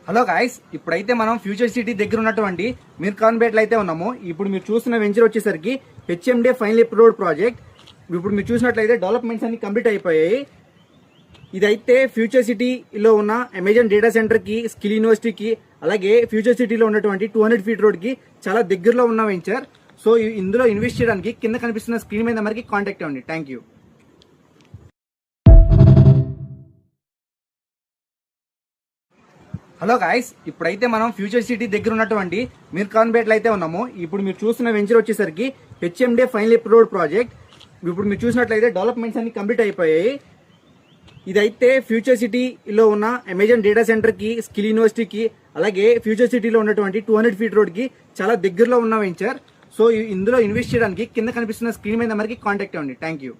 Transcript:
Hello guys, ఇప్పుడైతే మనం future city దగ్గర ఉన్నటువంటి మీర్ఖాన్పేటలో అయితే ఉన్నాము. ఇప్పుడు మీరు చూస్తున్న వెంచర్ వచ్చేసరికి హెచ్ఎండే ఫైనల్ అప్రూవ్డ్ ప్రాజెక్ట్. ఇప్పుడు మీరు చూసినట్లయితే డెవలప్మెంట్స్ అన్ని కంప్లీట్ అయిపోయాయి. ఇదైతే ఫ్యూచర్ సిటీలో ఉన్న అమెజాన్ డేటా సెంటర్ కి, స్కిల్ యూనివర్సిటీకి, అలాగే ఫ్యూచర్ సిటీలో ఉన్నటువంటి 200 ఫీట్ రోడ్ కి చాలా దగ్గరలో ఉన్న వెంచర్. సో ఇందులో ఇన్వెస్ట్ చేయడానికి కింద కనిపిస్తున్న స్క్రీన్ మీద నెంబర్కి కాంటాక్ట్ అవ్వండి. Thank you. హలో గాయ్స్, ఇప్పుడైతే మనం ఫ్యూచర్ సిటీ దగ్గర ఉన్నటువంటి మీర్ఖాన్పేటలో అయితే ఉన్నాము. ఇప్పుడు మీరు చూస్తున్న వెంచర్ వచ్చేసరికి హెచ్ఎండే ఫైనల్ అప్రూవ్డ్ ప్రాజెక్ట్. ఇప్పుడు మీరు చూసినట్లయితే డెవలప్మెంట్స్ అన్ని కంప్లీట్ అయిపోయాయి. ఇదైతే ఫ్యూచర్ సిటీలో ఉన్న అమెజాన్ డేటా సెంటర్ కి, స్కిల్ యూనివర్సిటీకి, అలాగే ఫ్యూచర్ సిటీలో ఉన్నటువంటి 200 ఫీట్ రోడ్ కి చాలా దగ్గరలో ఉన్న వెంచర్. సో ఇందులో ఇన్వెస్ట్ చేయడానికి కింద కనిపిస్తున్న స్క్రీన్ మీద నెంబర్కి కాంటాక్ట్ అవ్వండి. Thank you.